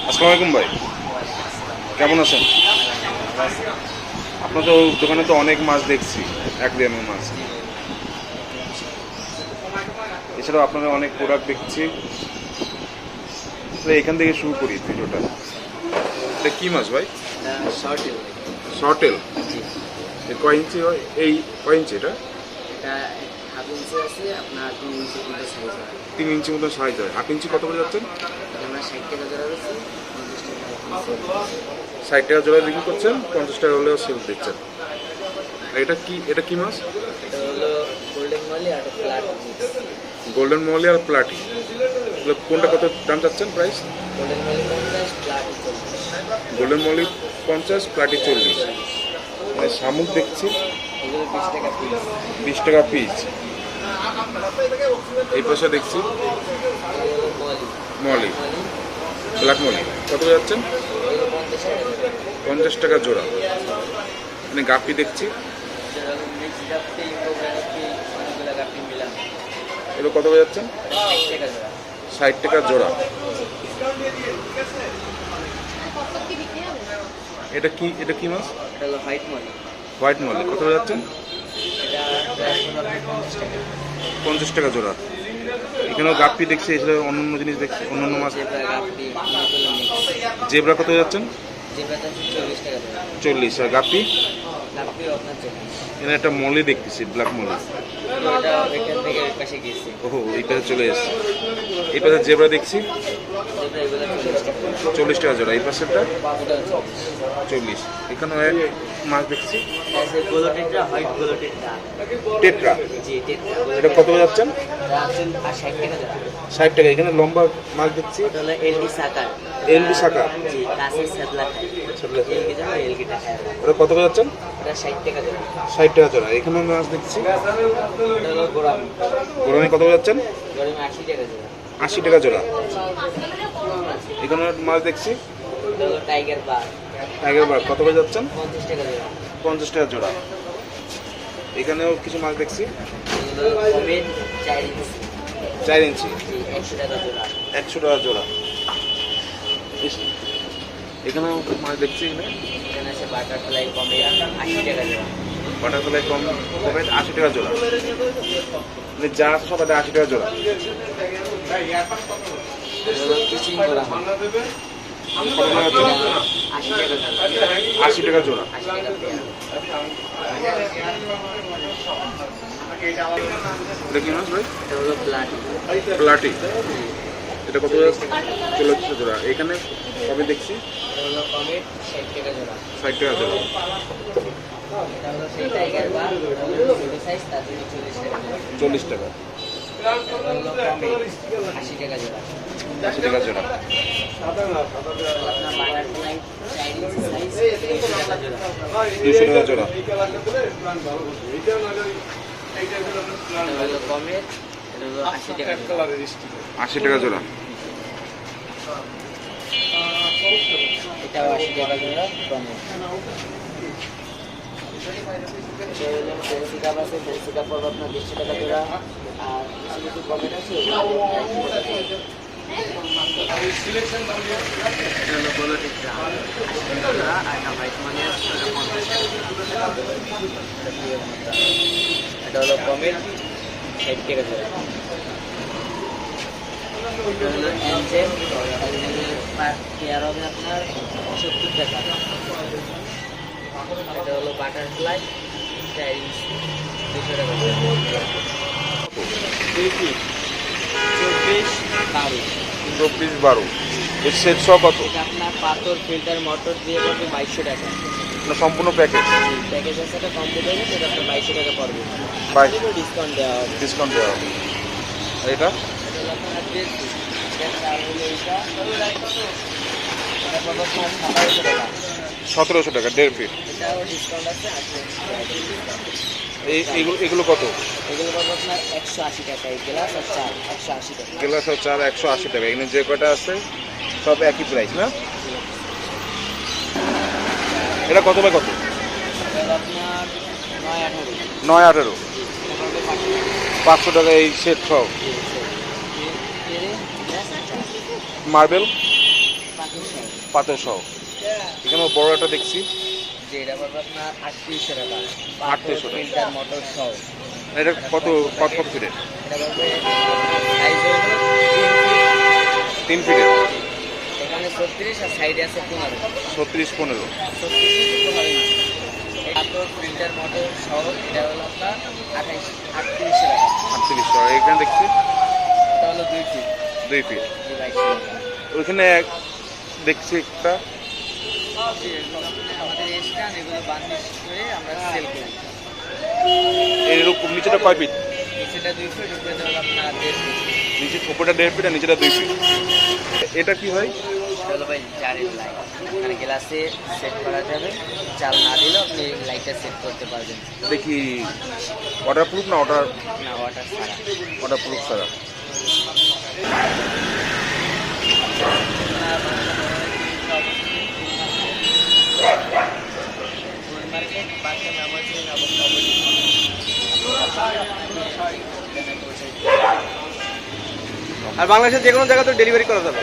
আসসালামু আলাইকুম ভাই, কেমন আছেন? আপনার তো দোকানে তো অনেক মাছ দেখছি, অ্যাকুয়ারিয়ামের মাছ। এছাড়াও আপনারা অনেক প্রোডাক্ট দেখছি। তো এখান থেকে শুরু করি ভিডিওটা। এটা কি মাছ ভাই? শর্টেল। শর্টেল। জি, কয় ইঞ্চি হয়? এই কয় ইঞ্চি এটা? এটা হাফ ইঞ্চি আছে, আপনার 3 ইঞ্চি কিন্তু সাইজ হয়। 3 ইঞ্চি মতো সাইজ হয়। হাফ ইঞ্চি কত করে যাচ্ছেন? এটা আমরা 60 টাকা জোড়া বেশি, 50 টাকা। 60 টাকা জোড়া বিক্রি করছেন, 50 টাকা হলেও সেল দিচ্ছেন। আর এটা কি মাছ? এটা হলো গোল্ডেন মলি আর ফ্ল্যাট মিক্স। গোল্ডেন মলি আর প্লাটি। এগুলো কোনটা কত দাম চাচ্ছেন price? Golden molly 50, flat 40। Golden molly 50, platy 40। মানে শামুক দেখছি এগুলো 20 টাকা পিস। 20 টাকা পিস। এই পাশে দেখছি এগুলো molly. Molly, molly black molly. কত যাচ্ছেন? এগুলো 50 টাকা জোড়া। 50 টাকা জোড়া। মানে গাপ্পি দেখছি, এটা হলো মিক্স গাপ্পি, কোবরা গাপ্পি, অনেকগুলো গাপ্পি মিলানো। এগুলো কত যাচ্ছেন? 60 টাকা জোড়া। 60 টাকা জোড়া। এটা কি মাছ? এটা হলো হোয়াইট মলি। White molly. কত যাচ্ছেন? এটা প্রাইস হলো আপনার 50 টাকা। 50 টাকা জোড়া। এখানেও গাপ্পি দেখছি, এছাড়া অন্যান্য জিনিস দেখছি, অন্যান্য মাছ। জেব্রা গাপ্পি, অনেকগুলো মিক্স। জেব্রা কত যাচ্ছেন? জেব্রাটা 40 টাকা জোড়া। 40। আর গাপ্পি? গাপ্পিও আপনার 40। এখানে একটা মলি দেখতেছি, ব্ল্যাক মলি। এটা এখান থেকে ওই পাশে গেছে। ওহো, এই পাশে চলে এসেছে। এই পাশে জেব্রা দেখছি জেব্রা এগুলো 40 টাকা। 40 টাকা জোড়া। এই পাশেরটা এটা 40। এখানেও এক মাছ দেখছি, আছে গোলোটেট্রা, হোয়াইট গোলোটেট্রা। টেট্রা। জি, টেট্রা। এটা কত যাচ্ছেন? এটা আছে আর 60 টাকা জোড়া। 60 টাকা। এখানে লম্বা মাছ দেখছি, এটা হলো এলডি সাকার। এলবি সাকা। জি, কাছে সাদলা খায়। সাদলা খায়। এলগি জানো, এলগিটা খায়। ওটা কত যাচ্ছেন? এটা 60 টাকা জোড়া। 60 টাকা জোড়া। এখানেও মাছ দেখছি, এটা হলো গোরামি। গোরামি। কত যাচ্ছেন? গোরামি 80 টাকা জোড়া। 80 টাকা জোড়া। এখানে মাছ দেখছি, এটা হলো টাইগার বার। টাইগার বার। কত করে যাচ্ছেন? 50 টাকা জোড়া। 50 টাকা জোড়া। এখানেও কিছু মাছ দেখছি, এগুলো কমেট 4 ইঞ্চি। 4 ইঞ্চি। জি, 100 টাকা জোড়া। 100 টাকা জোড়া। এখানেও মাছ দেখছি, এখানে আছে বাটারফ্লাই কমেট 80 টাকা জোড়া। বাটারফ্লাই কমেট 80 টাকা জোড়া। মানে যা আছে সব 80 টাকা জোড়া। এগুলো কিচিং করা হয়। কত টাকা জোড়া? 80 টাকা জোড়া। 80 টাকা জোড়া। 80 টাকা পেয়ার। এটা কি মাছ ভাই? এটা হলো প্লাটি। প্লাটি। এটা কত যাচ্ছে? 40 টাকা জোড়া। এখানে কবে দেখছি এটা হলো কমেট 60 টাকা জোড়া। 60 টাকা জোড়া। এটা হলো সেই টাইগার বার, এটা হলো ছোট সাইজ, তার জন্য 40 টাকা জোড়া। 40 টাকা। এটা হলো কমেট 80 টাকা জোড়া। 80 টাকা জোড়া। আপনার বাটারফ্লাই 4 ইঞ্চি সাইজ 200 টাকা জোড়া। 200 টাকা জোড়া। এটা হলো কমেট, এটা হলো 80 টাকা জোড়া। 80 টাকা জোড়া। এটাও 80 টাকা জোড়া কমেট। এটা হলো ফেন্সি কাপ আছে, ফেন্সি কাপ পড়বে আপনার 200 টাকা জোড়া। আর কিছু কিছু কমেট আছে, এটা হলো গোলোটেট্রা 80 টাকা জোড়া। আর একটা হোয়াইট মানি আছে, এটা 50 টাকা জোড়া। এটা হলো কমেট 60 টাকা জোড়া। এটা হলো অ্যাঞ্জেল, অ্যাঞ্জেলের পার পেয়ার হবে আপনার 70 টাকা। এটা হলো বাটারফ্লাই 4 ইঞ্চি 200 টাকা জোড়া। 24, 12। 24, 12। এর সেট সব কত? এটা আপনার পাথর ফিল্টার মোটর দিয়ে পড়বে 2200 টাকা। না, সম্পূর্ণ প্যাকেজ? প্যাকেজ আছে, এটা কমপ্লিট হয়ে গেছে, এটা আপনার 2200 টাকা পড়বে। 22 ডিসকাউন্ট দেওয়া হবে। ডিসকাউন্ট দেওয়া হবে। আর এটা? এটা হলো আপনার দেশি। এটা চাল হলো এইটা। এটা পড়বে আপনার 1700 টাকা। 1700 টাকা, 1.5 ফিট। এটাও ডিসকাউন্ট আছে, 80 টাকা ডিসকাউন্ট। এগুলো কত? এগুলো পাবো আপনার 180 টাকা। এই গ্লাস আর চাল 180 টাকা। গ্লাস আর চার 180 টাকা। এখানে যে কয়টা আছে সব একই প্রাইস না? এটা কত বাই কত? এটা হলো আপনার 918। 9-18। 500 টাকা এই সেট সব। মার্বেল? 500 পাতন সহ। এখানে বড় একটা দেখছি, যে এটা পড়বে আপনার 3800 টাকা। 3800 টাকা। ফিল্টার মোটর সহ। এটা কত কত কত ফিটের? এটা পড়বে সাইজ হলো 3 ফিটের। এখানে 36 আর সাইডে আছে 15। 36-15। 36-15 ইঞ্চি। এটা ফিল্টার মোটর সহ এটা হলো আপনার 3800 টাকা। 3800। আর এখানে দেখছি এটা হলো 2 ফিট। 2 ফিট। 2200 টাকা। ওইখানে দেখছি একটা, আমাদের স্ট্যান্ড এগুলো বার্নিশ করে আমরা সেল করি। এরকম নিচেটা কয় ফিট? সেটা 2 ফিট, উপরে হলো আপনার 1.5 ফিট। নিচে উপরটা 1.5 ফিট আর নিচেটা 2 ফিট। এটা কি হয়? এটা হলো ভাই জারের লাইট। মানে গ্লাসে সেট করা যাবে, চাল না দিলেও আপনি লাইটটা সেট করতে পারবেন। দেখি ওয়াটারপ্রুফ না ওয়াটার না ওয়াটার ছাড়া। ওয়াটারপ্রুফ ছাড়া? মার্কেট বাচ্চা মেমোরি আর বাংলাদেশের যে কোনো জায়গাতে ডেলিভারি করা যাবে।